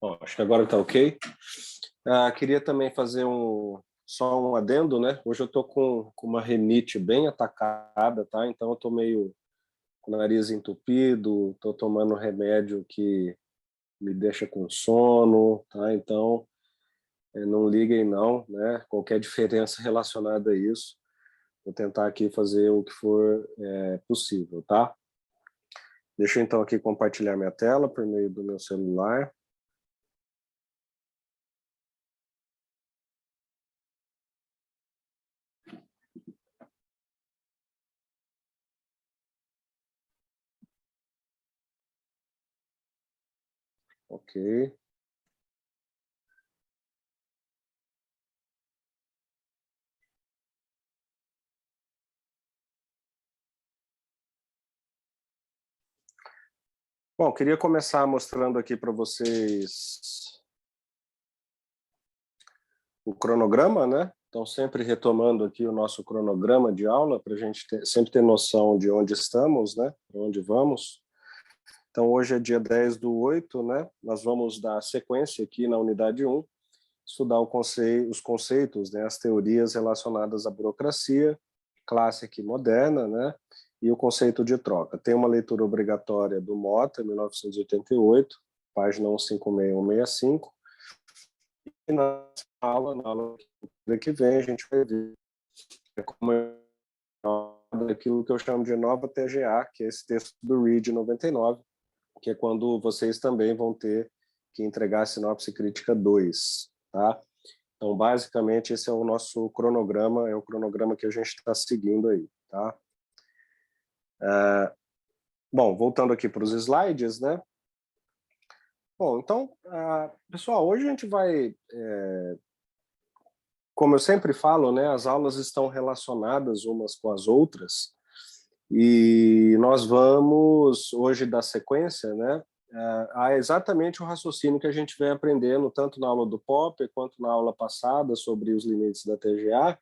Bom, acho que agora está ok. Queria também fazer só um adendo, né? Hoje eu estou com uma rinite bem atacada, tá? Então eu estou meio com o nariz entupido, estou tomando remédio que me deixa com sono, tá? Então não liguem não, né? Qualquer diferença relacionada a isso, vou tentar aqui fazer o que for possível, tá? Deixa eu então aqui compartilhar minha tela por meio do meu celular. Ok. Bom, queria começar mostrando aqui para vocês o cronograma, né? Então, sempre retomando aqui o nosso cronograma de aula, para a gente sempre ter noção de onde estamos, né? Para onde vamos. Então, hoje é dia 10/8, né? Nós vamos dar sequência aqui na unidade 1, estudar os conceitos, né? As teorias relacionadas à burocracia, clássica e moderna, né? E o conceito de troca. Tem uma leitura obrigatória do Mota, 1988, página 156 e 165. E na aula que vem, a gente vai ver como aquilo que eu chamo de nova TGA, que é esse texto do READ 99, que é quando vocês também vão ter que entregar a sinopse crítica 2, tá? Então, basicamente, esse é o nosso cronograma, é o cronograma que a gente está seguindo aí, tá? Bom, voltando aqui para os slides, né? Bom, então, pessoal, hoje a gente vai, como eu sempre falo, né? As aulas estão relacionadas umas com as outras e nós vamos hoje dar sequência, né? A exatamente o raciocínio que a gente vem aprendendo tanto na aula do Popper quanto na aula passada sobre os limites da TGA,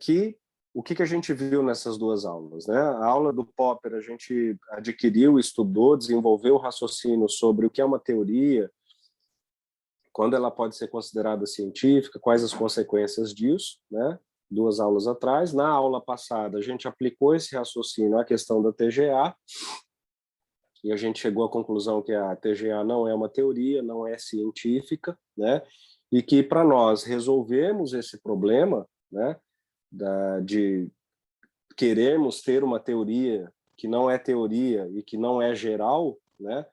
que o que a gente viu nessas duas aulas, né? A aula do Popper a gente adquiriu, estudou, desenvolveu o raciocínio sobre o que é uma teoria, quando ela pode ser considerada científica, quais as consequências disso, né? 2 aulas atrás. Na aula passada, a gente aplicou esse raciocínio à questão da TGA, e a gente chegou à conclusão que a TGA não é uma teoria, não é científica, né? E que para nós resolvermos esse problema, né, de querermos ter uma teoria que não é teoria e que não é geral, né,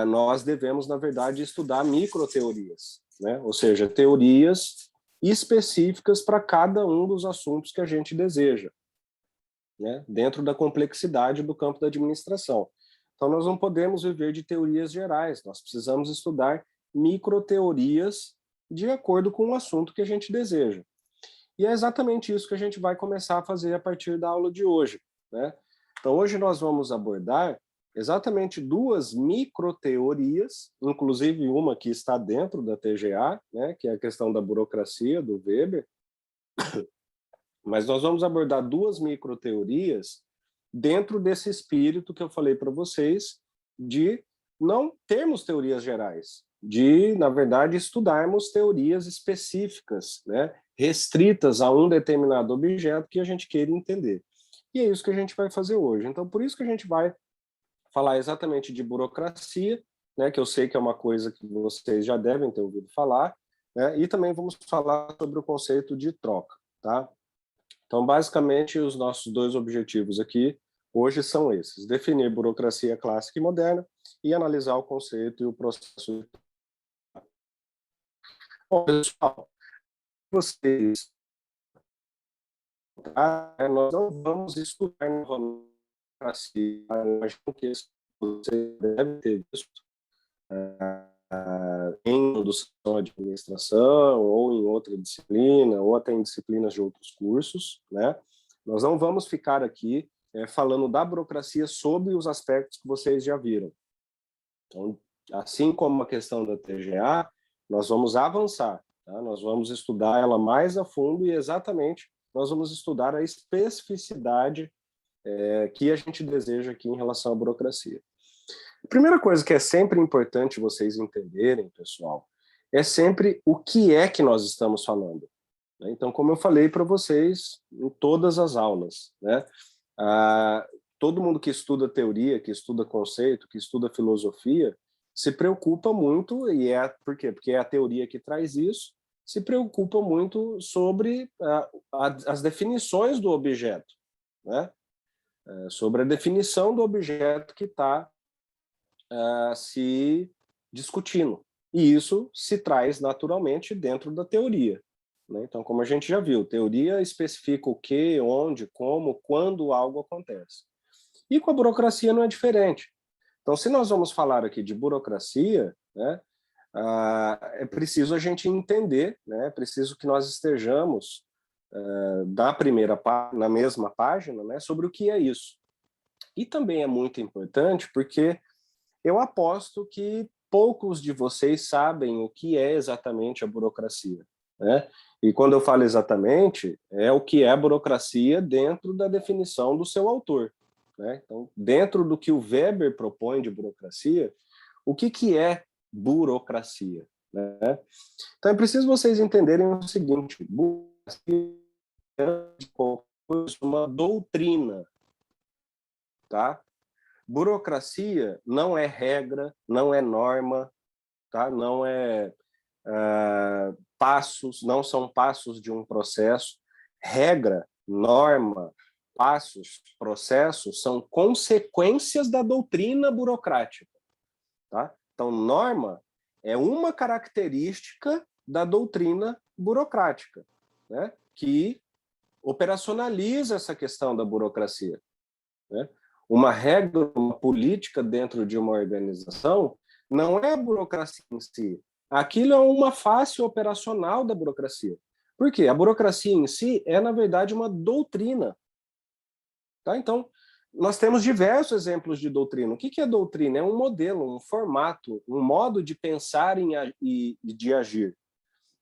nós devemos, na verdade, estudar microteorias, né? Ou seja, teorias específicas para cada um dos assuntos que a gente deseja, né? Dentro da complexidade do campo da administração. Então, nós não podemos viver de teorias gerais, nós precisamos estudar microteorias de acordo com o assunto que a gente deseja. E é exatamente isso que a gente vai começar a fazer a partir da aula de hoje, né? Então, hoje nós vamos abordar exatamente 2 microteorias, inclusive uma que está dentro da TGA, né, que é a questão da burocracia, do Weber, mas nós vamos abordar 2 microteorias dentro desse espírito que eu falei para vocês, de não termos teorias gerais, de, na verdade, estudarmos teorias específicas, né, restritas a um determinado objeto que a gente queira entender. E é isso que a gente vai fazer hoje. Então, por isso que a gente vai falar exatamente de burocracia, né, que eu sei que é uma coisa que vocês já devem ter ouvido falar, né, e também vamos falar sobre o conceito de troca, tá? Então, basicamente, os nossos 2 objetivos aqui hoje são esses: definir burocracia clássica e moderna e analisar o conceito e o processo. Bom, pessoal, vocês, nós não vamos estudar novamente burocracia, imagino que você deve ter visto em introdução à administração ou em outra disciplina ou até em disciplinas de outros cursos, né? Nós não vamos ficar aqui falando da burocracia sob os aspectos que vocês já viram. Então, assim como a questão da TGA, nós vamos avançar, tá? Nós vamos estudar ela mais a fundo e exatamente nós vamos estudar a especificidade que a gente deseja aqui em relação à burocracia. A primeira coisa que é sempre importante vocês entenderem, pessoal, é sempre o que é que nós estamos falando. Então, como eu falei para vocês em todas as aulas, né? Ah, todo mundo que estuda teoria, que estuda conceito, que estuda filosofia, se preocupa muito, e por quê? Porque é a teoria que traz isso, se preocupa muito sobre as definições do objeto, né? Sobre a definição do objeto que está se discutindo. E isso se traz naturalmente dentro da teoria. Né? Então, como a gente já viu, teoria especifica o que, onde, como, quando algo acontece. E com a burocracia não é diferente. Então, se nós vamos falar aqui de burocracia, né, é preciso a gente entender, né, é preciso que nós estejamos na mesma página, né, sobre o que é isso. E também é muito importante porque eu aposto que poucos de vocês sabem o que é exatamente a burocracia, né? E quando eu falo exatamente, é o que é a burocracia dentro da definição do seu autor, né? Então, dentro do que o Weber propõe de burocracia, o que é burocracia, né? Então, é preciso vocês entenderem o seguinte: burocracia é uma doutrina, tá? Burocracia não é regra, não é norma, tá? Não é passos, não são passos de um processo. Regra, norma, passos, processos são consequências da doutrina burocrática, tá? Então, norma é uma característica da doutrina burocrática, né? Que operacionaliza essa questão da burocracia, né? Uma regra, uma política dentro de uma organização não é a burocracia em si. Aquilo é uma face operacional da burocracia. Por quê? A burocracia em si é, na verdade, uma doutrina. Tá? Então, nós temos diversos exemplos de doutrina. O que é doutrina? É um modelo, um formato, um modo de pensar e de agir.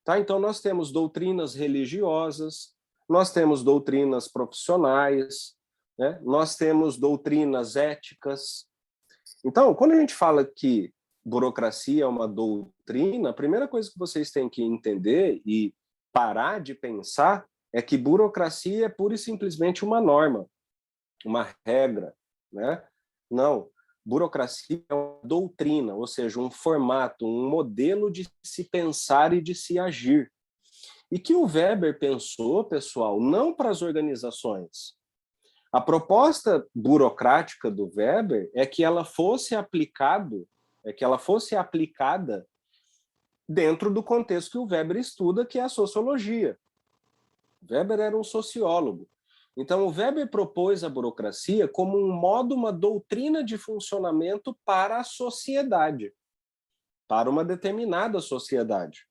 Tá? Então, nós temos doutrinas religiosas, nós temos doutrinas profissionais, né? Nós temos doutrinas éticas. Então, quando a gente fala que burocracia é uma doutrina, a primeira coisa que vocês têm que entender e parar de pensar é que burocracia é pura e simplesmente uma norma, uma regra, né? Não, burocracia é uma doutrina, ou seja, um formato, um modelo de se pensar e de se agir. E que o Weber pensou, pessoal, não para as organizações. A proposta burocrática do Weber é que ela fosse aplicada dentro do contexto que o Weber estuda, que é a sociologia. Weber era um sociólogo. Então, o Weber propôs a burocracia como um modo, uma doutrina de funcionamento para a sociedade, para uma determinada sociedade,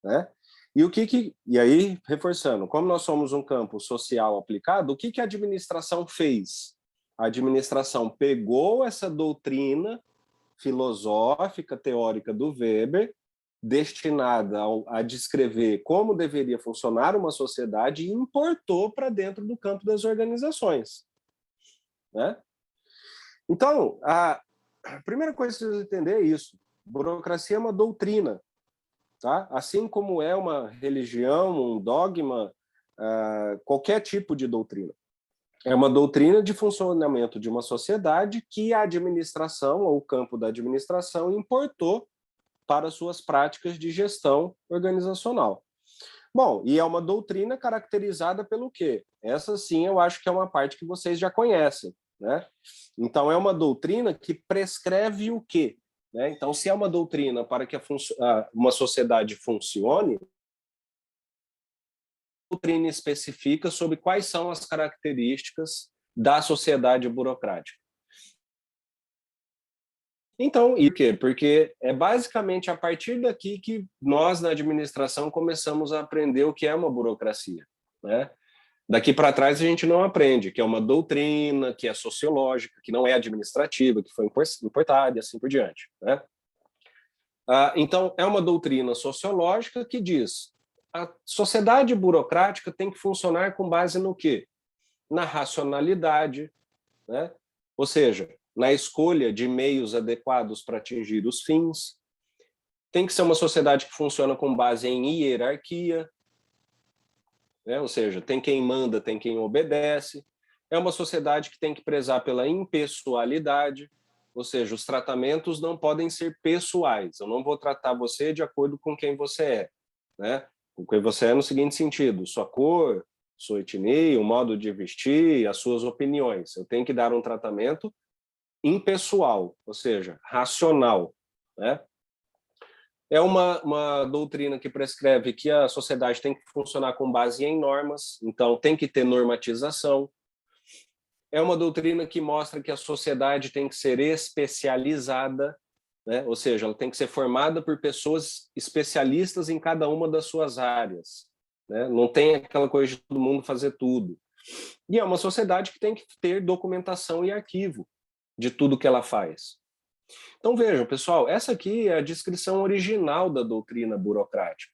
né? E aí, reforçando, como nós somos um campo social aplicado, o que a administração fez? A administração pegou essa doutrina filosófica, teórica do Weber, destinada a descrever como deveria funcionar uma sociedade e importou para dentro do campo das organizações, né? Então, a primeira coisa que você entender é isso. Burocracia é uma doutrina, tá? Assim como é uma religião, um dogma, qualquer tipo de doutrina. É uma doutrina de funcionamento de uma sociedade que a administração, ou o campo da administração, importou para suas práticas de gestão organizacional. Bom, e é uma doutrina caracterizada pelo quê? Essa sim eu acho que é uma parte que vocês já conhecem, né? Então é uma doutrina que prescreve o quê? Né? Então, se é uma doutrina para que uma sociedade funcione, a doutrina especifica sobre quais são as características da sociedade burocrática. Então, e o quê? Porque é basicamente a partir daqui que nós, na administração, começamos a aprender o que é uma burocracia, né? Daqui para trás a gente não aprende, que é uma doutrina, que é sociológica, que não é administrativa, que foi importada e assim por diante, né? Então, é uma doutrina sociológica que diz a sociedade burocrática tem que funcionar com base no quê? Na racionalidade, né? Ou seja, na escolha de meios adequados para atingir os fins. Tem que ser uma sociedade que funciona com base em hierarquia, né? Ou seja, tem quem manda, tem quem obedece. É uma sociedade que tem que prezar pela impessoalidade, ou seja, os tratamentos não podem ser pessoais. Eu não vou tratar você de acordo com quem você é, né? Com quem você é no seguinte sentido: sua cor, sua etnia, o modo de vestir, as suas opiniões. Eu tenho que dar um tratamento impessoal, ou seja, racional, né? É uma doutrina que prescreve que a sociedade tem que funcionar com base em normas, então tem que ter normatização. É uma doutrina que mostra que a sociedade tem que ser especializada, né? Ou seja, ela tem que ser formada por pessoas especialistas em cada uma das suas áreas, né? Não tem aquela coisa de todo mundo fazer tudo. E é uma sociedade que tem que ter documentação e arquivo de tudo que ela faz. Então vejam, pessoal, essa aqui é a descrição original da doutrina burocrática.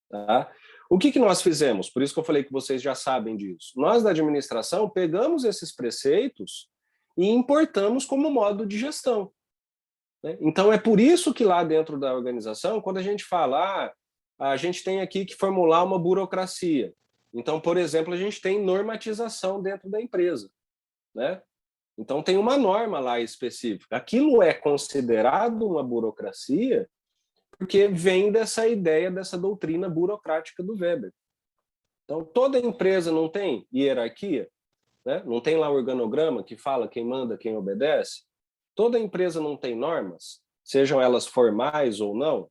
Tá? O que nós fizemos? Por isso que eu falei que vocês já sabem disso. Nós, da administração, pegamos esses preceitos e importamos como modo de gestão, né? Então, é por isso que lá dentro da organização, quando a gente fala, a gente tem aqui que formular uma burocracia. Então, por exemplo, a gente tem normatização dentro da empresa, né? Então, tem uma norma lá específica. Aquilo é considerado uma burocracia porque vem dessa ideia, dessa doutrina burocrática do Weber. Então, toda empresa não tem hierarquia, né? Não tem lá organograma que fala quem manda, quem obedece. Toda empresa não tem normas, sejam elas formais ou não.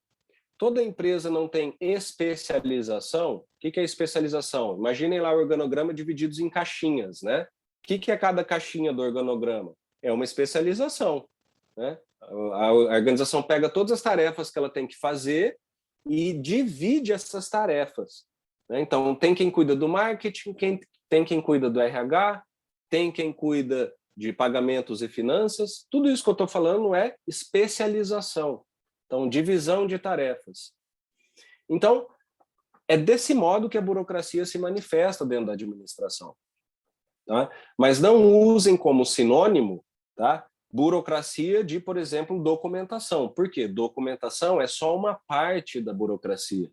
Toda empresa não tem especialização. O que é especialização? Imaginem lá o organograma divididos em caixinhas, né? O que é cada caixinha do organograma? É uma especialização, né? A organização pega todas as tarefas que ela tem que fazer e divide essas tarefas, né? Então, tem quem cuida do marketing, tem quem cuida do RH, tem quem cuida de pagamentos e finanças. Tudo isso que eu estou falando é especialização. Então, divisão de tarefas. Então, é desse modo que a burocracia se manifesta dentro da administração. Tá? Mas não usem como sinônimo, tá, burocracia de, por exemplo, documentação. Por quê? Documentação é só uma parte da burocracia.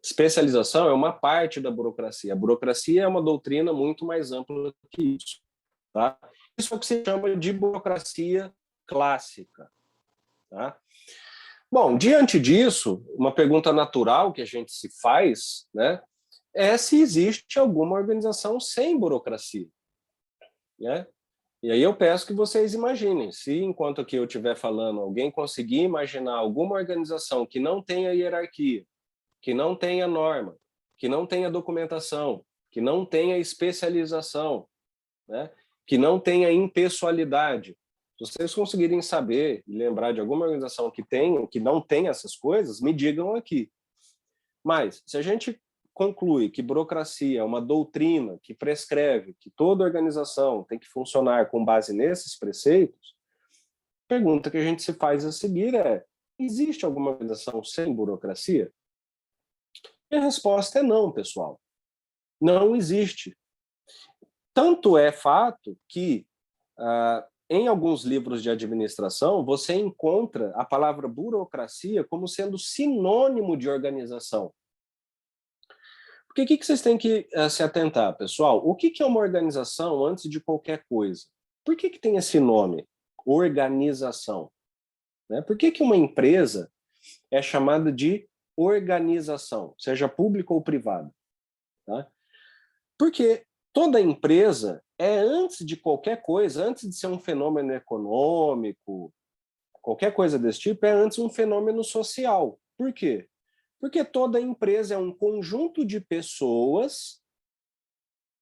Especialização é uma parte da burocracia. A burocracia é uma doutrina muito mais ampla que isso. Tá? Isso é o que se chama de burocracia clássica. Tá? Bom, diante disso, uma pergunta natural que a gente se faz, né, é se existe alguma organização sem burocracia, né? E aí eu peço que vocês imaginem, se enquanto aqui eu estiver falando, alguém conseguir imaginar alguma organização que não tenha hierarquia, que não tenha norma, que não tenha documentação, que não tenha especialização, né, que não tenha impessoalidade. Se vocês conseguirem saber e lembrar de alguma organização que não tem essas coisas, me digam aqui. Mas, se a gente conclui que burocracia é uma doutrina que prescreve que toda organização tem que funcionar com base nesses preceitos, a pergunta que a gente se faz a seguir é: existe alguma organização sem burocracia? E a resposta é não, pessoal. Não existe. Tanto é fato que, em alguns livros de administração, você encontra a palavra burocracia como sendo sinônimo de organização. Porque o que vocês têm que se atentar, pessoal? O que é uma organização antes de qualquer coisa? Por que tem esse nome? Organização. Né? Por que uma empresa é chamada de organização, seja pública ou privada? Tá? Porque toda empresa é, antes de qualquer coisa, antes de ser um fenômeno econômico, qualquer coisa desse tipo, é antes um fenômeno social. Por quê? Porque toda empresa é um conjunto de pessoas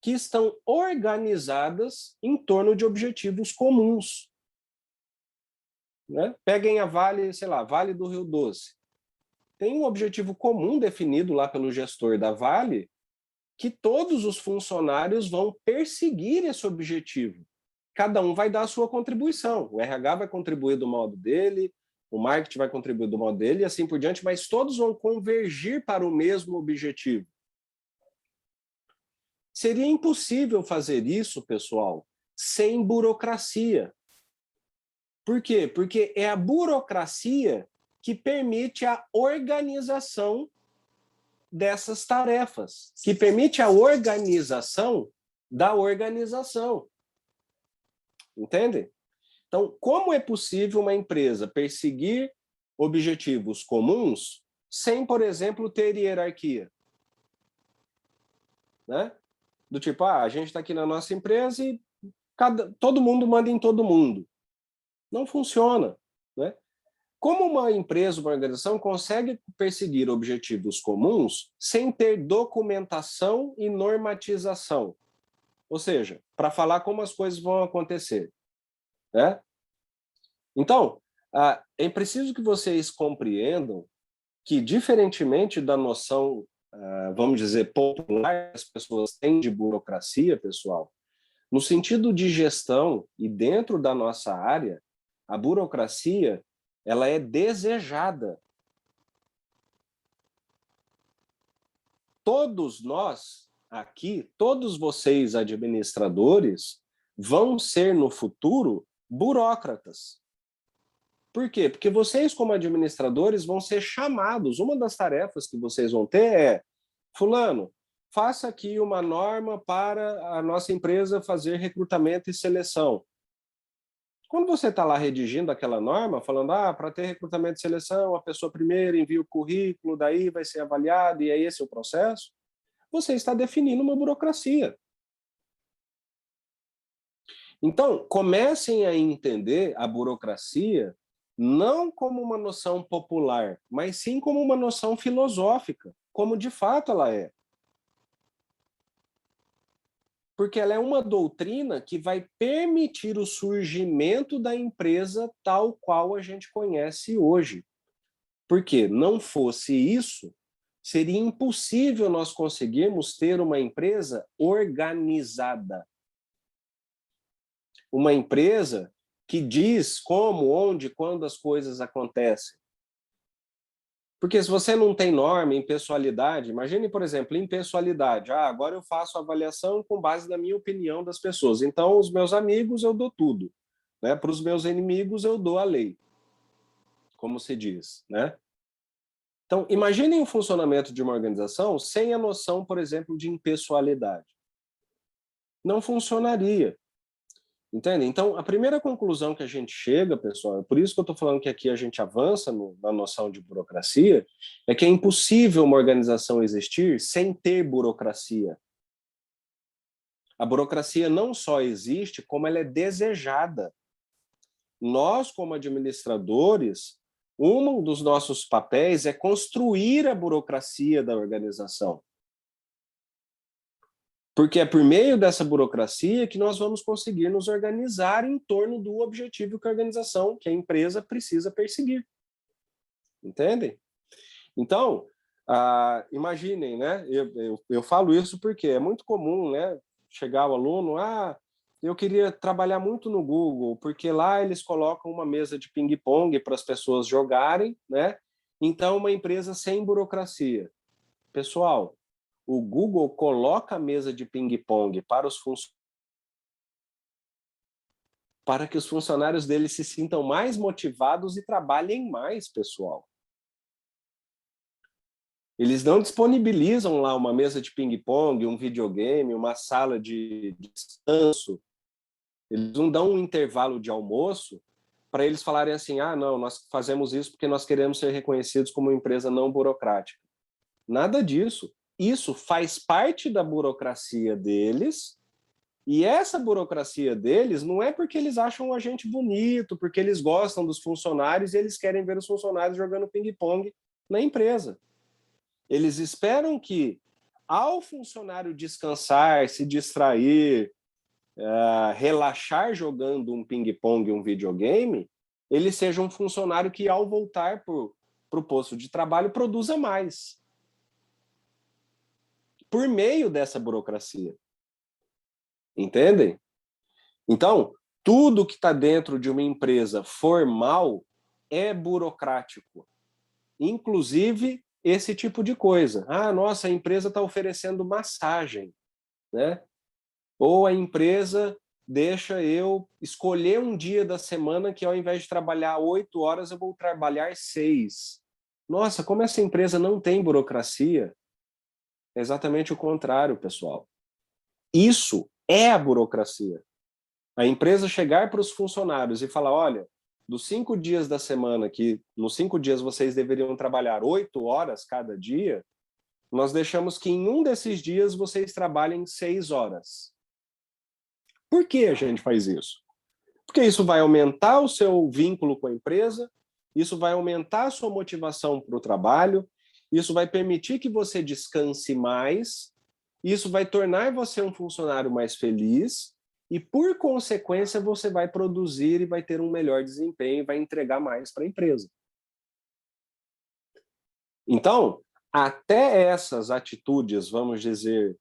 que estão organizadas em torno de objetivos comuns. Né? Peguem a Vale, sei lá, Vale do Rio Doce. Tem um objetivo comum definido lá pelo gestor da Vale, que todos os funcionários vão perseguir esse objetivo. Cada um vai dar a sua contribuição. O RH vai contribuir do modo dele, o marketing vai contribuir do modo dele e assim por diante, mas todos vão convergir para o mesmo objetivo. Seria impossível fazer isso, pessoal, sem burocracia. Por quê? Porque é a burocracia que permite a organização dessas tarefas, que permite a organização da organização. Entende? Então, como é possível uma empresa perseguir objetivos comuns sem, por exemplo, ter hierarquia? Né? Do tipo, a gente está aqui na nossa empresa e todo mundo manda em todo mundo. Não funciona. Né? Como uma empresa, uma organização consegue perseguir objetivos comuns sem ter documentação e normatização? Ou seja, para falar como as coisas vão acontecer. Né? Então, é preciso que vocês compreendam que, diferentemente da noção, vamos dizer, popular que as pessoas têm de burocracia, pessoal, no sentido de gestão e dentro da nossa área, a burocracia ela é desejada. Todos nós aqui, todos vocês administradores, vão ser no futuro burócratas. Por quê? Porque vocês, como administradores, vão ser chamados. Uma das tarefas que vocês vão ter é: fulano, faça aqui uma norma para a nossa empresa fazer recrutamento e seleção. Quando você está lá redigindo aquela norma, falando, para ter recrutamento e seleção, a pessoa primeiro envia o currículo, daí vai ser avaliado, e é esse o processo, você está definindo uma burocracia. Então, comecem a entender a burocracia não como uma noção popular, mas sim como uma noção filosófica, como de fato ela é. Porque ela é uma doutrina que vai permitir o surgimento da empresa tal qual a gente conhece hoje. Porque não fosse isso, seria impossível nós conseguirmos ter uma empresa organizada. Uma empresa que diz como, onde, quando as coisas acontecem. Porque se você não tem norma, impessoalidade, imagine, por exemplo, impessoalidade. Agora eu faço avaliação com base na minha opinião das pessoas. Então, os meus amigos eu dou tudo. Né? Para os meus inimigos eu dou a lei, como se diz. Né? Então, imaginem o funcionamento de uma organização sem a noção, por exemplo, de impessoalidade. Não funcionaria. Entende? Então, a primeira conclusão que a gente chega, pessoal, é por isso que eu estou falando que aqui a gente avança na noção de burocracia, é que é impossível uma organização existir sem ter burocracia. A burocracia não só existe, como ela é desejada. Nós, como administradores, um dos nossos papéis é construir a burocracia da organização. Porque é por meio dessa burocracia que nós vamos conseguir nos organizar em torno do objetivo que a organização, que a empresa precisa perseguir. Entendem? Então, imaginem, né? Eu falo isso porque é muito comum, né? Chegar o aluno, eu queria trabalhar muito no Google, porque lá eles colocam uma mesa de ping-pong para as pessoas jogarem, né? Então, uma empresa sem burocracia. Pessoal, o Google coloca a mesa de ping-pong para que os funcionários dele se sintam mais motivados e trabalhem mais, pessoal. Eles não disponibilizam lá uma mesa de ping-pong, um videogame, uma sala de descanso. Eles não dão um intervalo de almoço para eles falarem assim, não, nós fazemos isso porque nós queremos ser reconhecidos como uma empresa não burocrática. Nada disso. Isso faz parte da burocracia deles, e essa burocracia deles não é porque eles acham a gente bonito, porque eles gostam dos funcionários e eles querem ver os funcionários jogando ping-pong na empresa. Eles esperam que, ao funcionário descansar, se distrair, relaxar jogando um ping-pong, um videogame, ele seja um funcionário que, ao voltar para o posto de trabalho, produza mais. Por meio dessa burocracia. Entendem? Então, tudo que está dentro de uma empresa formal é burocrático. Inclusive, esse tipo de coisa. Nossa, a empresa está oferecendo massagem. Né? Ou a empresa deixa eu escolher um dia da semana que, ao invés de trabalhar 8 horas, eu vou trabalhar 6. Nossa, como essa empresa não tem burocracia, é exatamente o contrário, pessoal. Isso é a burocracia. A empresa chegar para os funcionários e falar, olha, dos 5 dias da semana, que nos 5 dias vocês deveriam trabalhar 8 horas cada dia, nós deixamos que em um desses dias vocês trabalhem 6 horas. Por que a gente faz isso? Porque isso vai aumentar o seu vínculo com a empresa, isso vai aumentar a sua motivação para o trabalho, isso vai permitir que você descanse mais, isso vai tornar você um funcionário mais feliz e, por consequência, você vai produzir e vai ter um melhor desempenho e vai entregar mais para a empresa. Então, até essas atitudes, vamos dizer,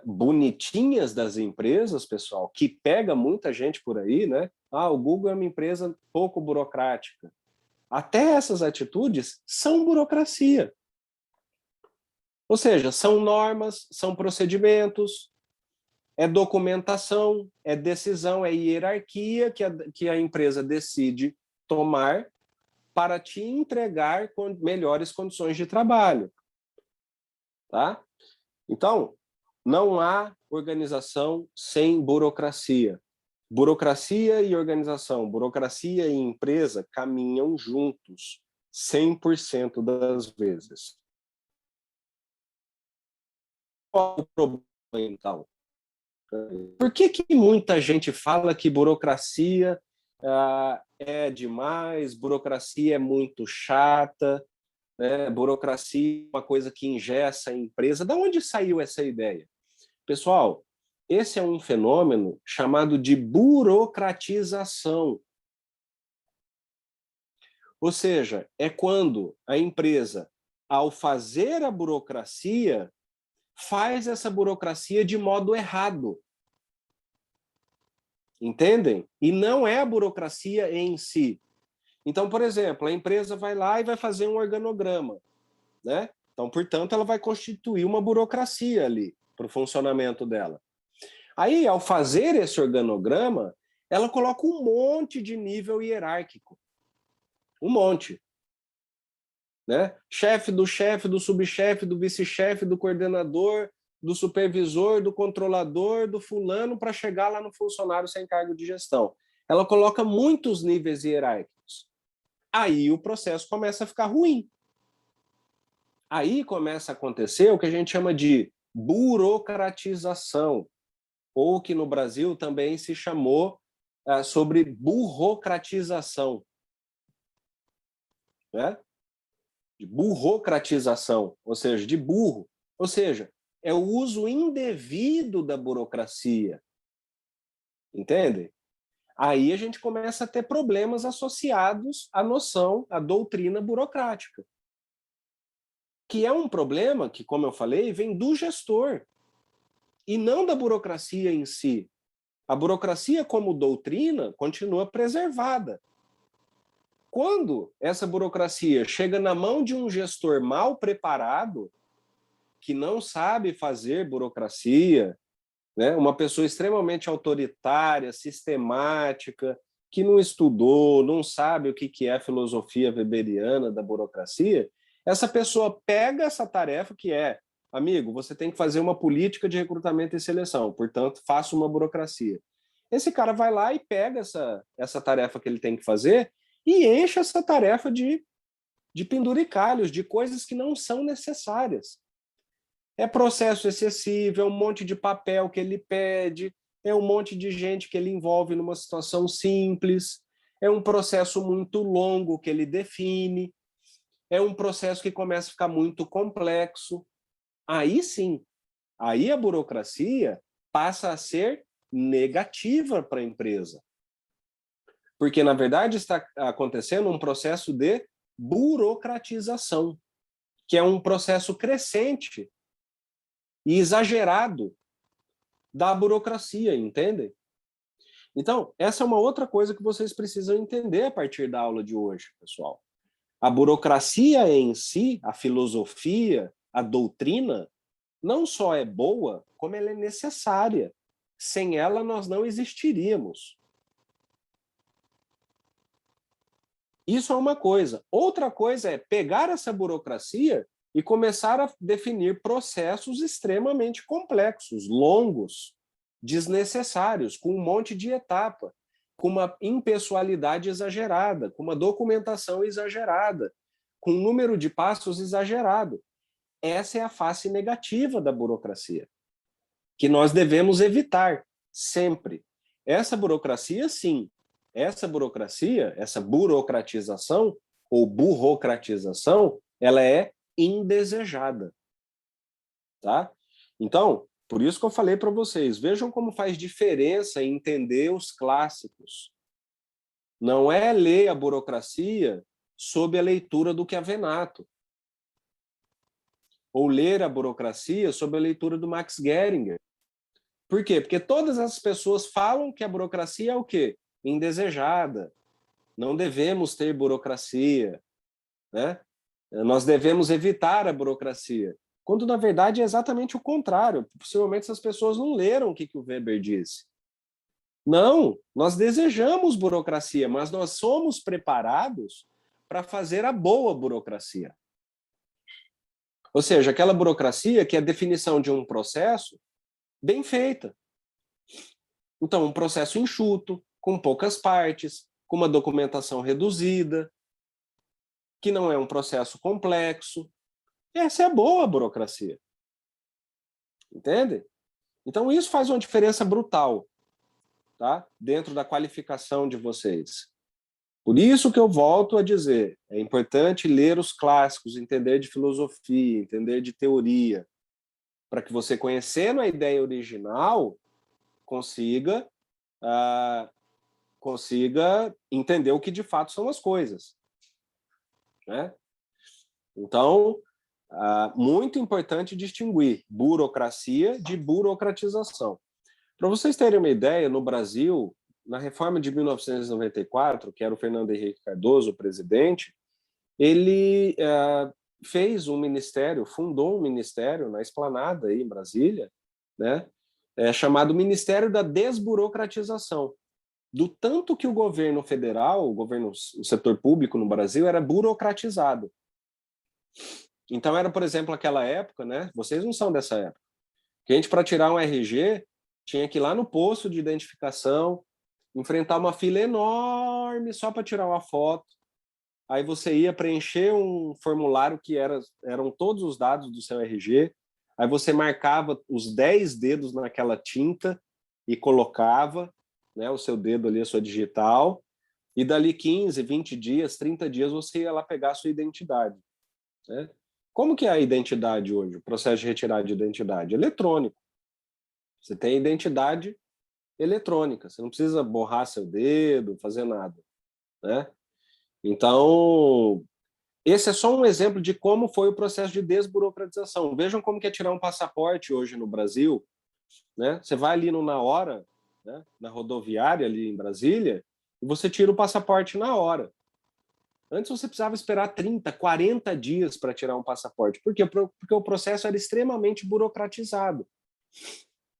bonitinhas das empresas, pessoal, que pega muita gente por aí, né? O Google é uma empresa pouco burocrática. Até essas atitudes são burocracia. Ou seja, são normas, são procedimentos, é documentação, é decisão, é hierarquia que a empresa decide tomar para te entregar com melhores condições de trabalho. Tá? Então, não há organização sem burocracia. Burocracia e organização, burocracia e empresa caminham juntos 100% das vezes. Qual é o problema, então? Por que muita gente fala que burocracia é demais, burocracia é muito chata, né? Burocracia é uma coisa que engessa a empresa? De onde saiu essa ideia? Pessoal, esse é um fenômeno chamado de burocratização. Ou seja, é quando a empresa, ao fazer a burocracia, faz essa burocracia de modo errado. Entendem? E não é a burocracia em si. Então, por exemplo, a empresa vai lá e vai fazer um organograma, né? Então, portanto, ela vai constituir uma burocracia ali para o funcionamento dela. Aí, ao fazer esse organograma, ela coloca um monte de nível hierárquico. Um monte. Né? Chefe, do subchefe, do vice-chefe, do coordenador, do supervisor, do controlador, do fulano, para chegar lá no funcionário sem cargo de gestão. Ela coloca muitos níveis hierárquicos. Aí o processo começa a ficar ruim. Aí começa a acontecer o que a gente chama de burocratização, ou que no Brasil também se chamou sobre burocratização. Né? De burocratização, ou seja, de burro. Ou seja, é o uso indevido da burocracia. Entendem? Aí a gente começa a ter problemas associados à noção, à doutrina burocrática. Que é um problema que, como eu falei, vem do gestor e não da burocracia em si. A burocracia, como doutrina, continua preservada. Quando essa burocracia chega na mão de um gestor mal preparado, que não sabe fazer burocracia, né? Uma pessoa extremamente autoritária, sistemática, que não estudou, não sabe o que é a filosofia weberiana da burocracia, essa pessoa pega essa tarefa que é, amigo, você tem que fazer uma política de recrutamento e seleção, portanto, faça uma burocracia. Esse cara vai lá e pega essa tarefa que ele tem que fazer e enche essa tarefa de penduricalhos, de coisas que não são necessárias. É processo excessivo, é um monte de papel que ele pede, é um monte de gente que ele envolve numa situação simples, é um processo muito longo que ele define, é um processo que começa a ficar muito complexo. Aí sim, aí a burocracia passa a ser negativa para a empresa. Porque, na verdade, está acontecendo um processo de burocratização, que é um processo crescente e exagerado da burocracia, entendem? Então, essa é uma outra coisa que vocês precisam entender a partir da aula de hoje, pessoal. A burocracia em si, a filosofia, a doutrina, não só é boa, como ela é necessária. Sem ela, nós não existiríamos. Isso é uma coisa. Outra coisa é pegar essa burocracia e começar a definir processos extremamente complexos, longos, desnecessários, com um monte de etapa, com uma impessoalidade exagerada, com uma documentação exagerada, com um número de passos exagerado. Essa é a face negativa da burocracia, que nós devemos evitar sempre. Essa burocracia, sim. Essa burocracia, essa burocratização ou burocratização, ela é indesejada, tá? Então, por isso que eu falei para vocês, vejam como faz diferença em entender os clássicos. Não é ler a burocracia sob a leitura do Chiavenato, ou ler a burocracia sob a leitura do Max Geringer. Por quê? Porque todas as pessoas falam que a burocracia é o quê? Indesejada. Não devemos ter burocracia, né? Nós devemos evitar a burocracia. Quando, na verdade, é exatamente o contrário. Possivelmente essas pessoas não leram o que o Weber disse. Não, nós desejamos burocracia, mas nós somos preparados para fazer a boa burocracia. Ou seja, aquela burocracia que é a definição de um processo bem feita. Então, um processo enxuto, com poucas partes, com uma documentação reduzida, que não é um processo complexo. Essa é a boa burocracia. Entende? Então, isso faz uma diferença brutal, tá? Dentro da qualificação de vocês. Por isso que eu volto a dizer, é importante ler os clássicos, entender de filosofia, entender de teoria, para que você, conhecendo a ideia original, consiga entender o que de fato são as coisas, né? Então, muito importante distinguir burocracia de burocratização. Para vocês terem uma ideia, no Brasil, na reforma de 1994, que era o Fernando Henrique Cardoso, o presidente, ele fez um ministério, fundou um ministério na Esplanada, aí, em Brasília, né, chamado Ministério da Desburocratização. Do tanto que o governo federal, o setor público no Brasil, era burocratizado. Então, era, por exemplo, aquela época, né? Vocês não são dessa época, que a gente, para tirar um RG, tinha que ir lá no posto de identificação, enfrentar uma fila enorme só para tirar uma foto. Aí você ia preencher um formulário que eram todos os dados do seu RG. Aí você marcava os 10 dedos naquela tinta e colocava, né, o seu dedo ali, a sua digital. E dali 15, 20 dias, 30 dias, você ia lá pegar a sua identidade, né? Como que é a identidade hoje, o processo de retirada de identidade? Eletrônico. Você tem identidade eletrônica, você não precisa borrar seu dedo, fazer nada, né? Então, esse é só um exemplo de como foi o processo de desburocratização. Vejam como que é tirar um passaporte hoje no Brasil, né? Você vai ali no Na Hora, né, na rodoviária ali em Brasília, e você tira o passaporte na hora. Antes você precisava esperar 30, 40 dias para tirar um passaporte. Por quê? Porque o processo era extremamente burocratizado.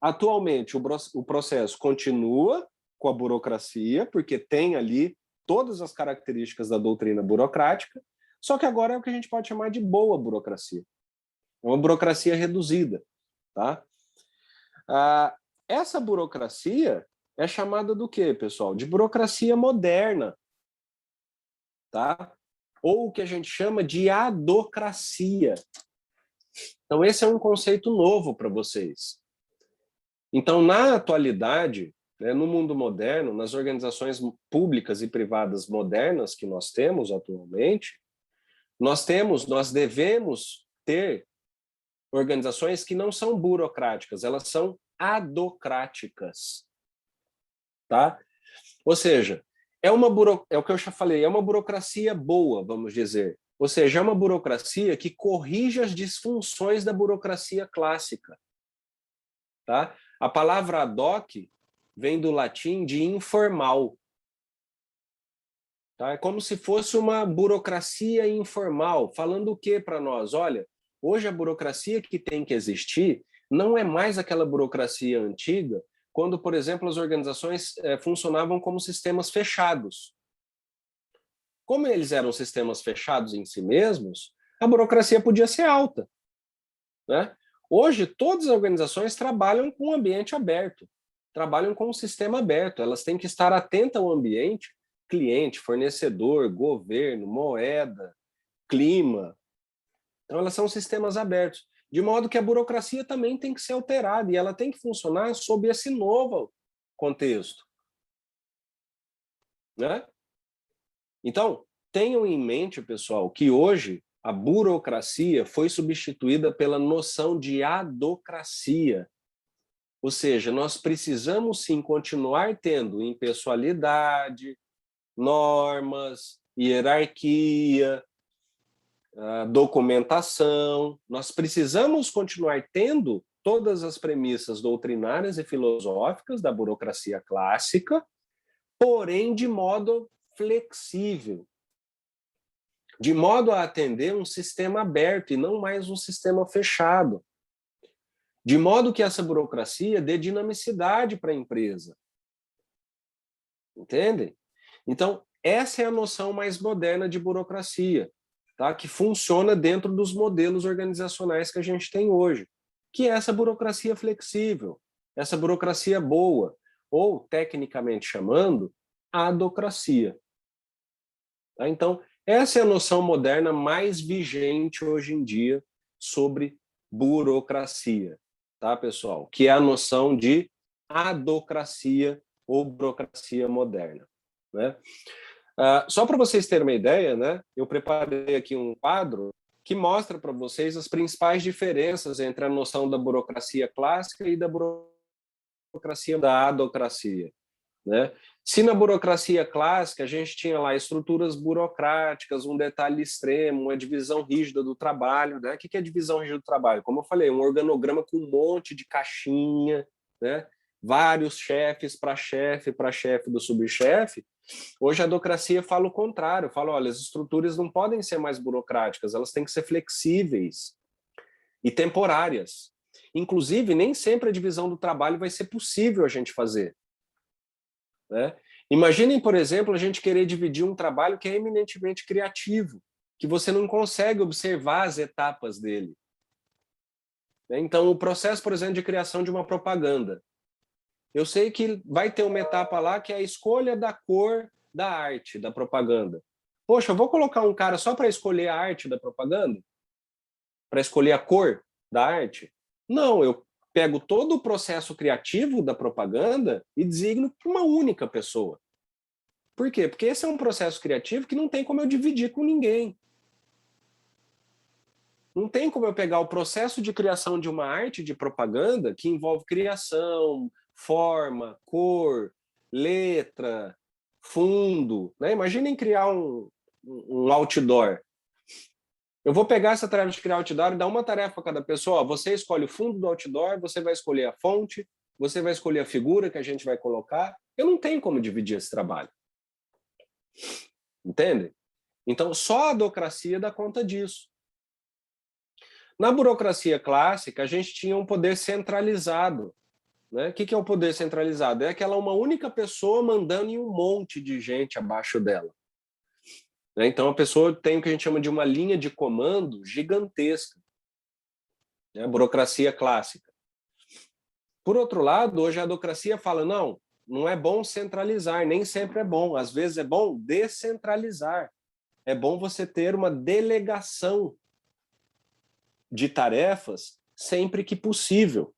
Atualmente, o processo continua com a burocracia, porque tem ali todas as características da doutrina burocrática, só que agora é o que a gente pode chamar de boa burocracia. É uma burocracia reduzida, tá? Essa burocracia é chamada do quê, pessoal? De burocracia moderna, tá? Ou o que a gente chama de adocracia. Então, esse é um conceito novo para vocês. Então, na atualidade, né, no mundo moderno, nas organizações públicas e privadas modernas que nós temos atualmente, nós devemos ter organizações que não são burocráticas, elas são adocráticas, tá? Ou seja, é o que eu já falei, é uma burocracia boa, vamos dizer. Ou seja, é uma burocracia que corrige as disfunções da burocracia clássica, tá? A palavra ad hoc vem do latim de informal. Tá? É como se fosse uma burocracia informal, falando o que para nós? Olha, hoje a burocracia que tem que existir não é mais aquela burocracia antiga quando, por exemplo, as organizações funcionavam como sistemas fechados. Como eles eram sistemas fechados em si mesmos, a burocracia podia ser alta, né? Hoje, todas as organizações trabalham com um ambiente aberto, trabalham com um sistema aberto, elas têm que estar atentas ao ambiente, cliente, fornecedor, governo, moeda, clima. Então, elas são sistemas abertos, de modo que a burocracia também tem que ser alterada e ela tem que funcionar sob esse novo contexto, né? Então, tenham em mente, pessoal, que hoje a burocracia foi substituída pela noção de adocracia. Ou seja, nós precisamos sim continuar tendo impessoalidade, normas, hierarquia, documentação. Nós precisamos continuar tendo todas as premissas doutrinárias e filosóficas da burocracia clássica, porém de modo flexível, de modo a atender um sistema aberto e não mais um sistema fechado, de modo que essa burocracia dê dinamicidade para a empresa. Entendem? Então, essa é a noção mais moderna de burocracia, tá? Que funciona dentro dos modelos organizacionais que a gente tem hoje, que é essa burocracia flexível, essa burocracia boa, ou, tecnicamente chamando, a adocracia. Tá? Então, essa é a noção moderna mais vigente hoje em dia sobre burocracia, tá, pessoal? Que é a noção de adocracia ou burocracia moderna, né? Só para vocês terem uma ideia, né, eu preparei aqui um quadro que mostra para vocês as principais diferenças entre a noção da burocracia clássica e da burocracia da adocracia, né? Se na burocracia clássica a gente tinha lá estruturas burocráticas, um detalhe extremo, uma divisão rígida do trabalho, né? O que é divisão rígida do trabalho? Como eu falei, um organograma com um monte de caixinha, né? Vários chefes para chefe do subchefe. Hoje a adocracia fala o contrário, fala, olha, as estruturas não podem ser mais burocráticas, elas têm que ser flexíveis e temporárias. Inclusive, nem sempre a divisão do trabalho vai ser possível a gente fazer, né? Imaginem, por exemplo, a gente querer dividir um trabalho que é eminentemente criativo, que você não consegue observar as etapas dele. Então, o processo, por exemplo, de criação de uma propaganda. Eu sei que vai ter uma etapa lá que é a escolha da cor da arte, da propaganda. Poxa, eu vou colocar um cara só para escolher a arte da propaganda? Para escolher a cor da arte? Não, eu pego todo o processo criativo da propaganda e designo para uma única pessoa. Por quê? Porque esse é um processo criativo que não tem como eu dividir com ninguém. Não tem como eu pegar o processo de criação de uma arte de propaganda que envolve criação, forma, cor, letra, fundo, né? Imaginem criar um outdoor. Eu vou pegar essa tarefa de criar outdoor e dar uma tarefa para cada pessoa. Ó, você escolhe o fundo do outdoor, você vai escolher a fonte, você vai escolher a figura que a gente vai colocar. Eu não tenho como dividir esse trabalho. Entende? Então, só a adocracia dá conta disso. Na burocracia clássica, a gente tinha um poder centralizado. Né? O que é o poder centralizado? É aquela uma única pessoa mandando em um monte de gente abaixo dela. Né? Então, a pessoa tem o que a gente chama de uma linha de comando gigantesca. Né? A burocracia clássica. Por outro lado, hoje a adocracia fala, não, não é bom centralizar, nem sempre é bom. Às vezes é bom descentralizar. É bom você ter uma delegação de tarefas sempre que possível.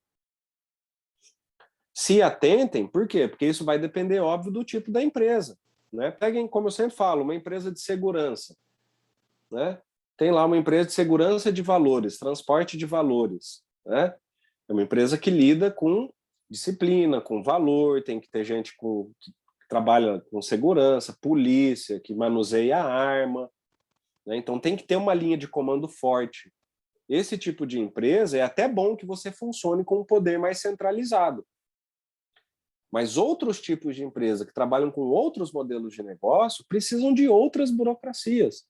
Se atentem, por quê? Porque isso vai depender, óbvio, do tipo da empresa. Né? Peguem, como eu sempre falo, uma empresa de segurança. Né? Tem lá uma empresa de segurança de valores, transporte de valores. Né? É uma empresa que lida com disciplina, com valor, tem que ter gente que trabalha com segurança, polícia, que manuseia a arma. Né? Então tem que ter uma linha de comando forte. Esse tipo de empresa é até bom que você funcione com um poder mais centralizado. Mas outros tipos de empresa que trabalham com outros modelos de negócio precisam de outras burocracias,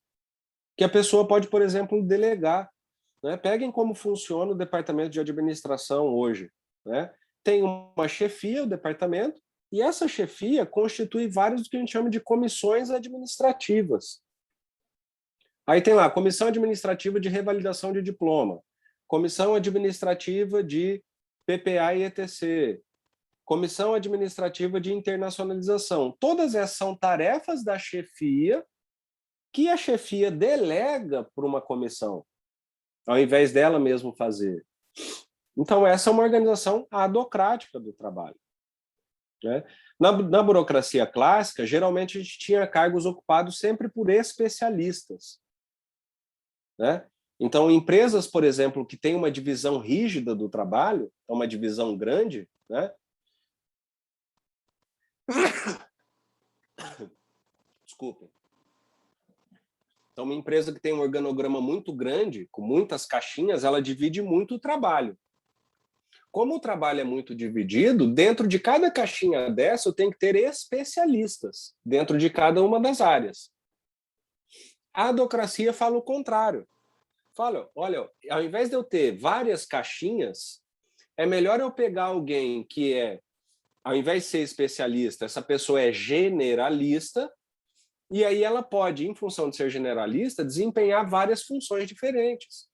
que a pessoa pode, por exemplo, delegar. Né? Peguem como funciona o departamento de administração hoje. Né? tem uma chefia, o departamento, e essa chefia constitui vários do que a gente chama de comissões administrativas. Aí tem lá, comissão administrativa de revalidação de diploma, comissão administrativa de PPA e ETC, comissão administrativa de internacionalização. Todas essas são tarefas da chefia que a chefia delega para uma comissão, ao invés dela mesmo fazer. Então, essa é uma organização adocrática do trabalho, né? Na burocracia clássica, geralmente a gente tinha cargos ocupados sempre por especialistas, né? Então, empresas, por exemplo, que têm uma divisão rígida do trabalho, uma divisão grande, né? Desculpem. Então, uma empresa que tem um organograma muito grande, com muitas caixinhas, ela divide muito o trabalho. Como o trabalho é muito dividido, dentro de cada caixinha dessa eu tenho que ter especialistas, dentro de cada uma das áreas. A adocracia fala o contrário. Fala, olha, ao invés de eu ter várias caixinhas, é melhor eu pegar alguém que é, ao invés de ser especialista, essa pessoa é generalista, e aí ela pode, em função de ser generalista, desempenhar várias funções diferentes.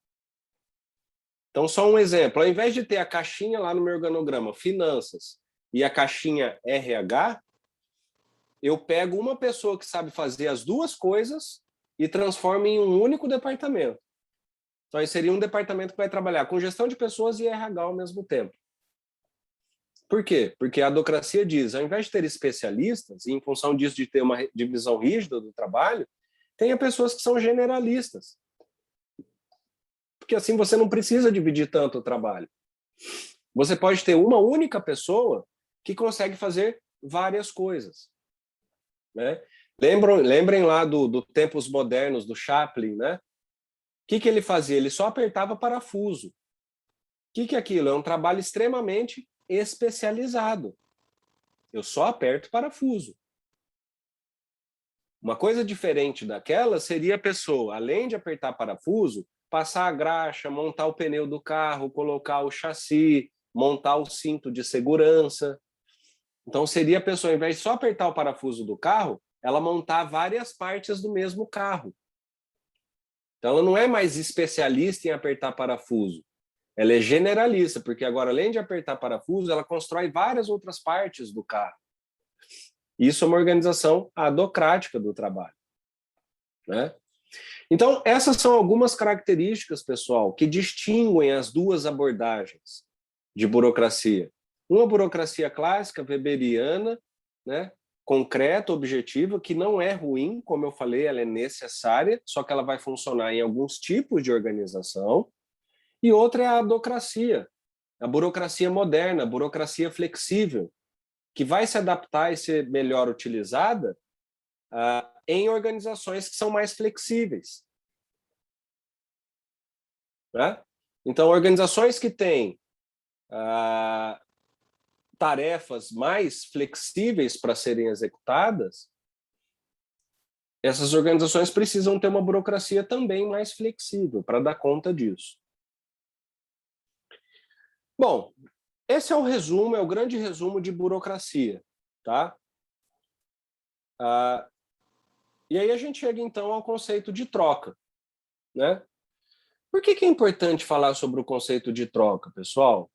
Então, só um exemplo, ao invés de ter a caixinha lá no meu organograma, finanças, e a caixinha RH, eu pego uma pessoa que sabe fazer as duas coisas e transformo em um único departamento. Então, aí seria um departamento que vai trabalhar com gestão de pessoas e RH ao mesmo tempo. Por quê? Porque a adocracia diz, ao invés de ter especialistas, e em função disso de ter uma divisão rígida do trabalho, tenha pessoas que são generalistas. Porque assim você não precisa dividir tanto o trabalho. Você pode ter uma única pessoa que consegue fazer várias coisas, né? Lembrem lá do Tempos Modernos, do Chaplin, né? O que ele fazia? Ele só apertava parafuso. O que é aquilo? É um trabalho extremamente especializado. Eu só aperto parafuso. Uma coisa diferente daquela seria a pessoa, além de apertar parafuso, passar a graxa, montar o pneu do carro, colocar o chassi, montar o cinto de segurança. Então seria a pessoa, ao invés de só apertar o parafuso do carro, ela montar várias partes do mesmo carro. Então ela não é mais especialista em apertar parafuso. Ela é generalista, porque agora, além de apertar parafuso, ela constrói várias outras partes do carro. Isso é uma organização adocrática do trabalho, né? Então, essas são algumas características, pessoal, que distinguem as duas abordagens de burocracia. Uma burocracia clássica, weberiana, né? Concreta, objetiva, que não é ruim, como eu falei, ela é necessária, só que ela vai funcionar em alguns tipos de organização. E outra é a adocracia, a burocracia moderna, a burocracia flexível, que vai se adaptar e ser melhor utilizada em organizações que são mais flexíveis, né? Então, organizações que têm tarefas mais flexíveis para serem executadas, essas organizações precisam ter uma burocracia também mais flexível para dar conta disso. Bom, esse é o resumo, é o grande resumo de burocracia, tá? E aí a gente chega, então, ao conceito de troca, né? Por que é importante falar sobre o conceito de troca, pessoal?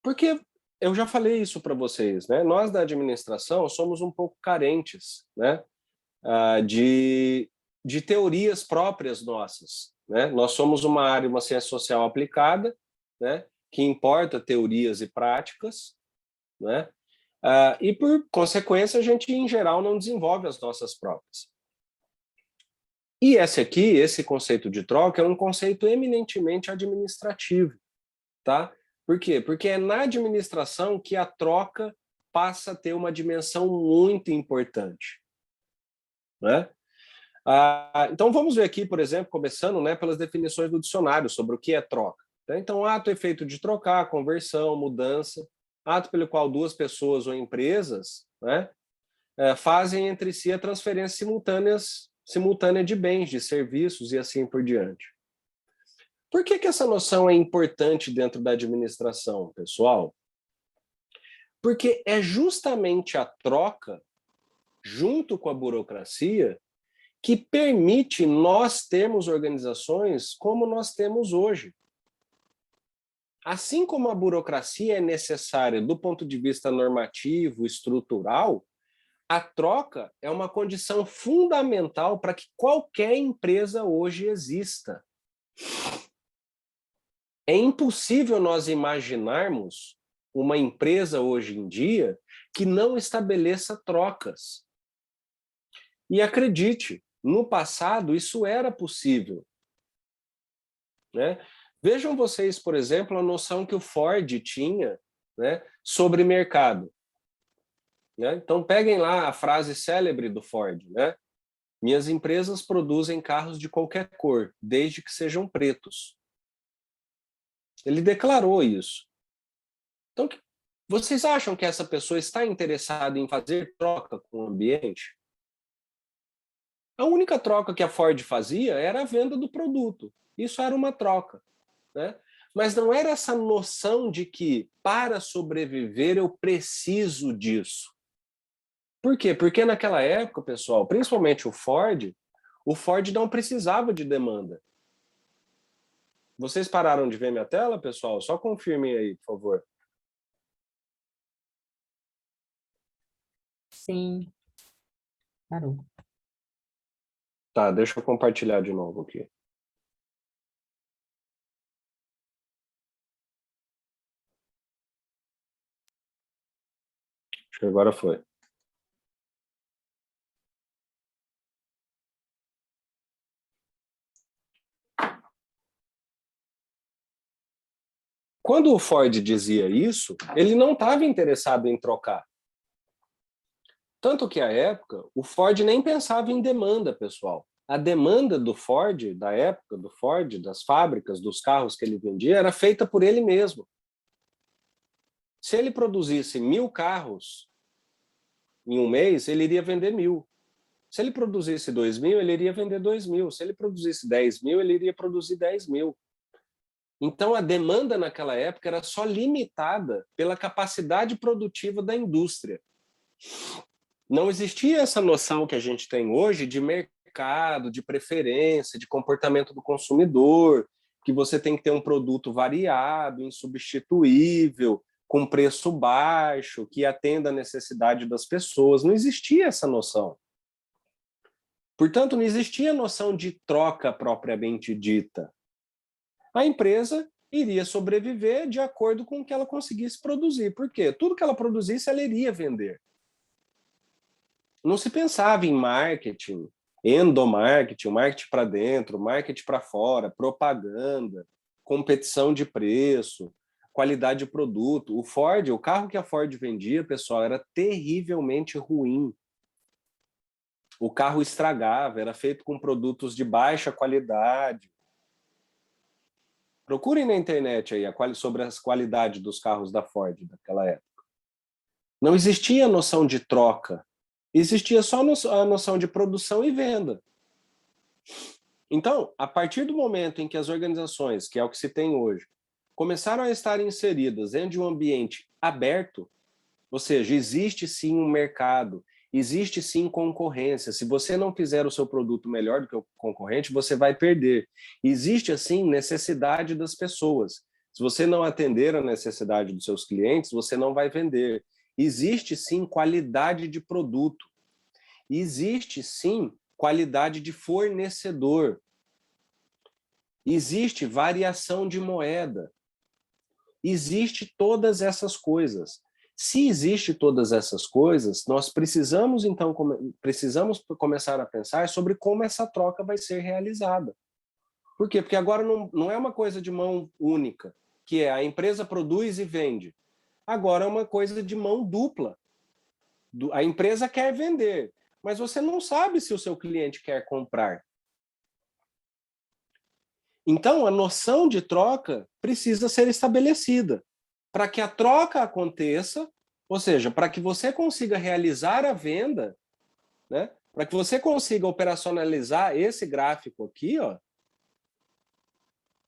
Porque eu já falei isso para vocês, né? Nós da administração somos um pouco carentes, né? De teorias próprias nossas, né? Nós somos uma área, uma ciência social aplicada, né? Que importa teorias e práticas, né? E, por consequência, a gente, em geral, não desenvolve as nossas próprias. E esse conceito de troca, é um conceito eminentemente administrativo, tá? Por quê? Porque é na administração que a troca passa a ter uma dimensão muito importante, né? Então, vamos ver aqui, por exemplo, começando, né, pelas definições do dicionário sobre o que é troca. Então, ato, efeito de trocar, conversão, mudança, ato pelo qual duas pessoas ou empresas, né, fazem entre si a transferência simultânea de bens, de serviços e assim por diante. Por que essa noção é importante dentro da administração, pessoal? Porque é justamente a troca, junto com a burocracia, que permite nós termos organizações como nós temos hoje. Assim como a burocracia é necessária do ponto de vista normativo, estrutural, a troca é uma condição fundamental para que qualquer empresa hoje exista. É impossível nós imaginarmos uma empresa hoje em dia que não estabeleça trocas. E acredite, no passado isso era possível, né? Vejam vocês, por exemplo, a noção que o Ford tinha, né, sobre mercado. Né? Então peguem lá a frase célebre do Ford, né? Minhas empresas produzem carros de qualquer cor, desde que sejam pretos. Ele declarou isso. Então, vocês acham que essa pessoa está interessada em fazer troca com o ambiente? A única troca que a Ford fazia era a venda do produto. Isso era uma troca, né? Mas não era essa noção de que, para sobreviver, eu preciso disso. Por quê? Porque naquela época, pessoal, principalmente o Ford não precisava de demanda. Vocês pararam de ver minha tela, pessoal? Só confirmem aí, por favor. Sim, parou. Tá, deixa eu compartilhar de novo aqui. Acho que agora foi. Quando o Ford dizia isso, ele não estava interessado em trocar. Tanto que, à época, o Ford nem pensava em demanda, pessoal. A demanda do Ford, da época do Ford, das fábricas, dos carros que ele vendia, era feita por ele mesmo. Se ele produzisse 1.000 carros em um mês, ele iria vender 1.000. Se ele produzisse 2.000, ele iria vender 2.000. Se ele produzisse 10.000, ele iria produzir 10.000. Então, a demanda naquela época era só limitada pela capacidade produtiva da indústria. Não existia essa noção que a gente tem hoje de mercado, de preferência, de comportamento do consumidor, que você tem que ter um produto variado, insubstituível, com preço baixo, que atenda a necessidade das pessoas. Não existia essa noção. Portanto, não existia noção de troca propriamente dita. A empresa iria sobreviver de acordo com o que ela conseguisse produzir. Por quê? Tudo que ela produzisse, ela iria vender. Não se pensava em marketing, endomarketing, marketing para dentro, marketing para fora, propaganda, competição de preço, qualidade de produto. O Ford, o carro que a Ford vendia, pessoal, era terrivelmente ruim. O carro estragava, era feito com produtos de baixa qualidade. Procurem na internet aí sobre as qualidades dos carros da Ford daquela época. Não existia noção de troca. Existia só a noção de produção e venda. Então, a partir do momento em que as organizações, que é o que se tem hoje, começaram a estar inseridas dentro de um ambiente aberto, ou seja, existe sim um mercado, existe sim concorrência. Se você não fizer o seu produto melhor do que o concorrente, você vai perder. Existe, assim, necessidade das pessoas. Se você não atender a necessidade dos seus clientes, você não vai vender. Existe, sim, qualidade de produto. Existe, sim, qualidade de fornecedor. Existe variação de moeda. Existe todas essas coisas. Se existe todas essas coisas, nós precisamos, então, começar a pensar sobre como essa troca vai ser realizada. Por quê? Porque agora não é uma coisa de mão única, que é a empresa produz e vende. Agora é uma coisa de mão dupla. A empresa quer vender, mas você não sabe se o seu cliente quer comprar. Então, a noção de troca precisa ser estabelecida. Para que a troca aconteça, ou seja, para que você consiga realizar a venda, né? Para que você consiga operacionalizar esse gráfico aqui, ó,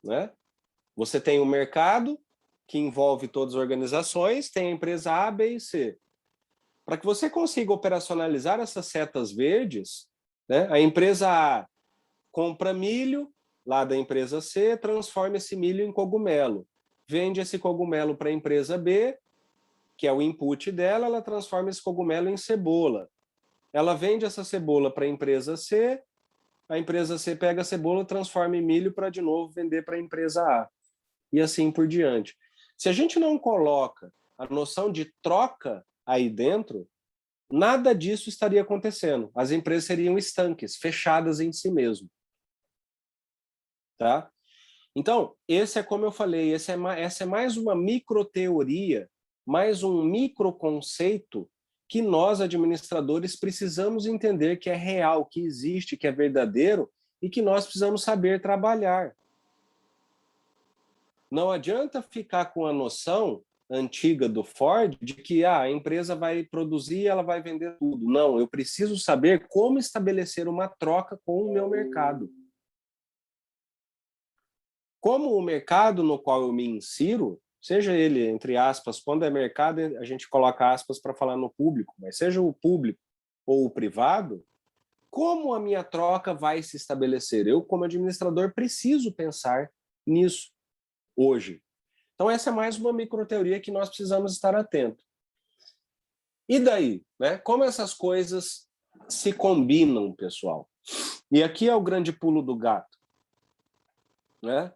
né? Você tem o mercado, que envolve todas as organizações, tem a empresa A, B e C. Para que você consiga operacionalizar essas setas verdes, né, a empresa A compra milho, lá da empresa C, transforma esse milho em cogumelo. Vende esse cogumelo para a empresa B, que é o input dela, ela transforma esse cogumelo em cebola. Ela vende essa cebola para a empresa C pega a cebola, transforma em milho para, de novo, vender para a empresa A. E assim por diante. Se a gente não coloca a noção de troca aí dentro, nada disso estaria acontecendo. As empresas seriam estanques, fechadas em si mesmo. Tá? Então, esse é como eu falei, essa é mais uma microteoria, mais um microconceito que nós, administradores, precisamos entender que é real, que existe, que é verdadeiro e que nós precisamos saber trabalhar. Não adianta ficar com a noção antiga do Ford de que a empresa vai produzir e ela vai vender tudo. Não, eu preciso saber como estabelecer uma troca com o meu mercado. Como o mercado no qual eu me insiro, seja ele, entre aspas, quando é mercado, a gente coloca aspas para falar no público, mas seja o público ou o privado, como a minha troca vai se estabelecer? Eu, como administrador, preciso pensar nisso hoje. Então, essa é mais uma microteoria que nós precisamos estar atentos. E daí? Né? Como essas coisas se combinam, pessoal? E aqui é o grande pulo do gato. Né?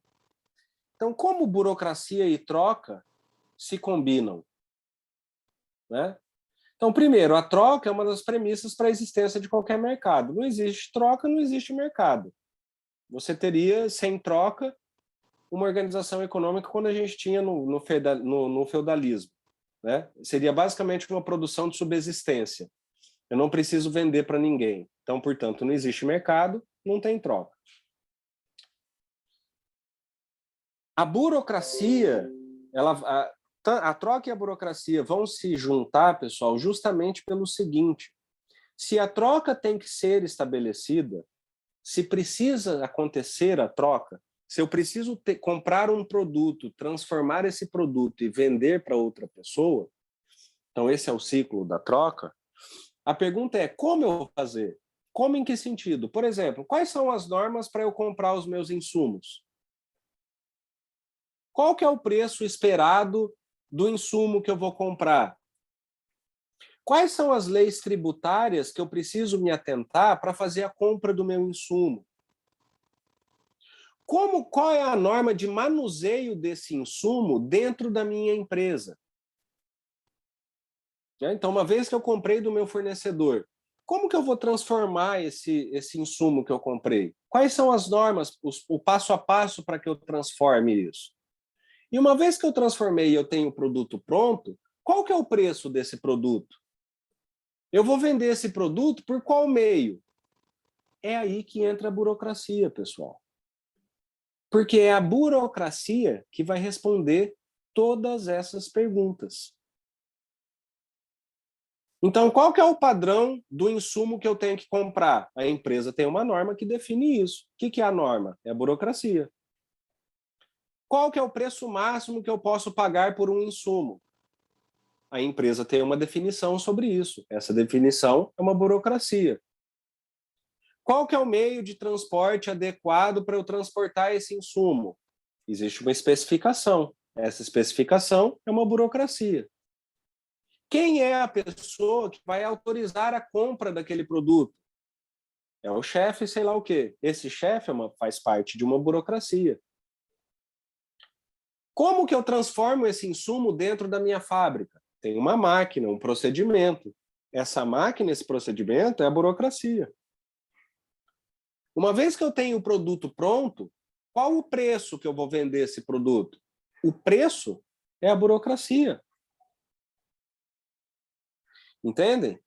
Então, como burocracia e troca se combinam? Né? Então, primeiro, a troca é uma das premissas para a existência de qualquer mercado. Não existe troca, não existe mercado. Você teria, sem troca, uma organização econômica quando a gente tinha no feudalismo. Né? Seria basicamente uma produção de subsistência. Eu não preciso vender para ninguém. Então, portanto, não existe mercado, não tem troca. A burocracia, a troca e a burocracia vão se juntar, pessoal, justamente pelo seguinte: se a troca tem que ser estabelecida, se precisa acontecer a troca, se eu preciso comprar um produto, transformar esse produto e vender para outra pessoa, então esse é o ciclo da troca, a pergunta é: como eu vou fazer? Como, em que sentido? Por exemplo, quais são as normas para eu comprar os meus insumos? Qual que é o preço esperado do insumo que eu vou comprar? Quais são as leis tributárias que eu preciso me atentar para fazer a compra do meu insumo? Qual é a norma de manuseio desse insumo dentro da minha empresa? Então, uma vez que eu comprei do meu fornecedor, como que eu vou transformar esse insumo que eu comprei? Quais são as normas, o passo a passo para que eu transforme isso? E uma vez que eu transformei e eu tenho o produto pronto, qual que é o preço desse produto? Eu vou vender esse produto por qual meio? É aí que entra a burocracia, pessoal. Porque é a burocracia que vai responder todas essas perguntas. Então, qual que é o padrão do insumo que eu tenho que comprar? A empresa tem uma norma que define isso. O que é a norma? É a burocracia. Qual que é o preço máximo que eu posso pagar por um insumo? A empresa tem uma definição sobre isso. Essa definição é uma burocracia. Qual que é o meio de transporte adequado para eu transportar esse insumo? Existe uma especificação. Essa especificação é uma burocracia. Quem é a pessoa que vai autorizar a compra daquele produto? É o chefe, sei lá o quê. Esse chefe faz parte de uma burocracia. Como que eu transformo esse insumo dentro da minha fábrica? Tem uma máquina, um procedimento. Essa máquina, esse procedimento é a burocracia. Uma vez que eu tenho o produto pronto, qual o preço que eu vou vender esse produto? O preço é a burocracia. Entendem?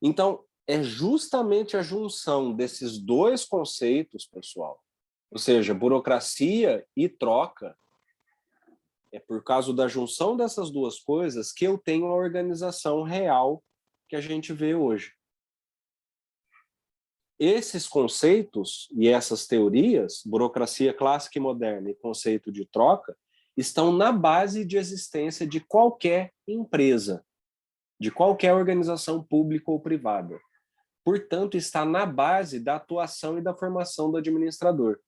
Então, é justamente a junção desses dois conceitos, pessoal, ou seja, burocracia e troca, é por causa da junção dessas duas coisas que eu tenho a organização real que a gente vê hoje. Esses conceitos e essas teorias, burocracia clássica e moderna e conceito de troca, estão na base de existência de qualquer empresa, de qualquer organização pública ou privada. Portanto, está na base da atuação e da formação do administrador.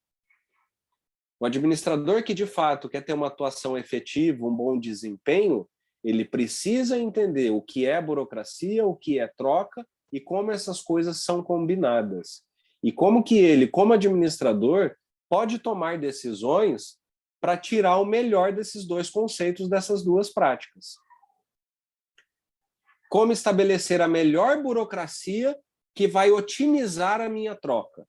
O administrador que, de fato, quer ter uma atuação efetiva, um bom desempenho, ele precisa entender o que é burocracia, o que é troca e como essas coisas são combinadas. E como que ele, como administrador, pode tomar decisões para tirar o melhor desses dois conceitos, dessas duas práticas. Como estabelecer a melhor burocracia que vai otimizar a minha troca?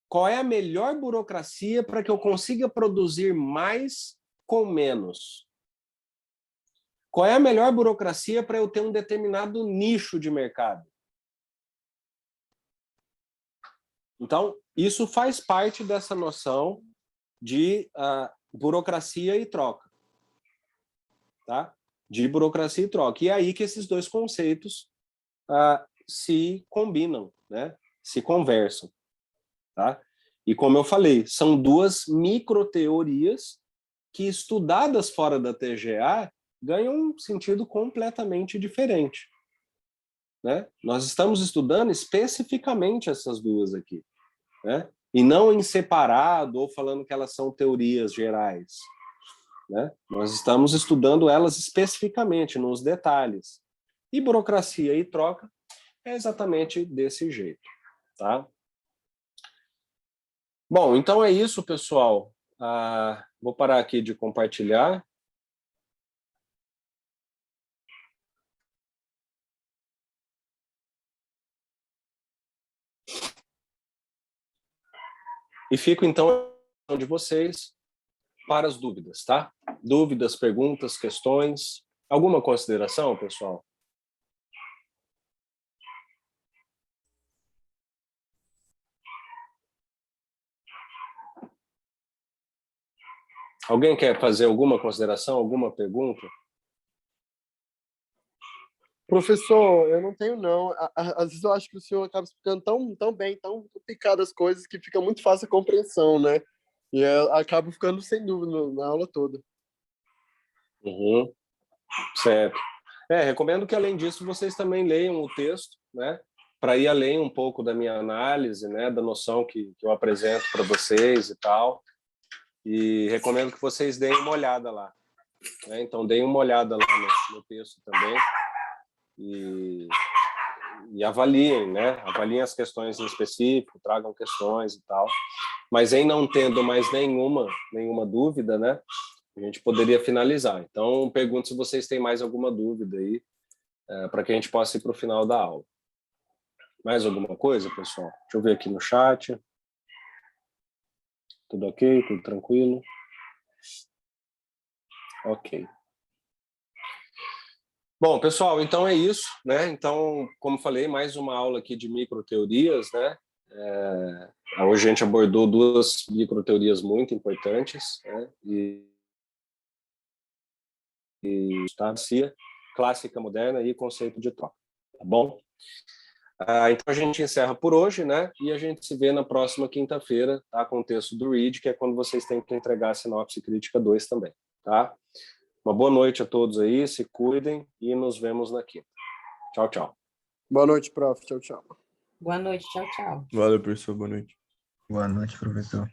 Qual é a melhor burocracia para que eu consiga produzir mais com menos? Qual é a melhor burocracia para eu ter um determinado nicho de mercado? Então, isso faz parte dessa noção de burocracia e troca. Tá? De burocracia e troca. E é aí que esses dois conceitos se combinam, né? Se conversam. Tá? E como eu falei, são duas microteorias que, estudadas fora da TGA, ganham um sentido completamente diferente. Né? Nós estamos estudando especificamente essas duas aqui, né? E não em separado ou falando que elas são teorias gerais. Né? Nós estamos estudando elas especificamente, nos detalhes. E burocracia e troca é exatamente desse jeito. Tá? Bom, então é isso, pessoal. Vou parar aqui de compartilhar. E fico, então, de vocês para as dúvidas, tá? Dúvidas, perguntas, questões. Alguma consideração, pessoal? Alguém quer fazer alguma consideração, alguma pergunta? Professor, eu não tenho, não. Às vezes eu acho que o senhor acaba explicando tão bem, tão complicado as coisas, que fica muito fácil a compreensão, né? E eu acabo ficando sem dúvida na aula toda. Uhum, certo. Recomendo que, além disso, vocês também leiam o texto, né? Para ir além um pouco da minha análise, né? Da noção que eu apresento para vocês e tal. E recomendo que vocês deem uma olhada lá. Né? Então, deem uma olhada lá no texto também. E avaliem, né? Avaliem as questões em específico, tragam questões e tal. Mas em não tendo mais nenhuma dúvida, né? A gente poderia finalizar. Então, pergunto se vocês têm mais alguma dúvida aí, para que a gente possa ir para o final da aula. Mais alguma coisa, pessoal? Deixa eu ver aqui no chat. Tudo ok? Tudo tranquilo? Ok. Bom, pessoal, então é isso, né? Então, como falei, mais uma aula aqui de microteorias, né? Hoje a gente abordou duas microteorias muito importantes, né? Clássica moderna e conceito de troca, tá bom? Então a gente encerra por hoje, né? E a gente se vê na próxima quinta-feira, tá? Com o texto do Read, que é quando vocês têm que entregar a sinopse crítica 2 também, tá? Uma boa noite a todos aí, se cuidem e nos vemos na quinta. Tchau, tchau. Boa noite, prof. Tchau, tchau. Boa noite, tchau, tchau. Valeu, professor. Boa noite. Boa noite, professor.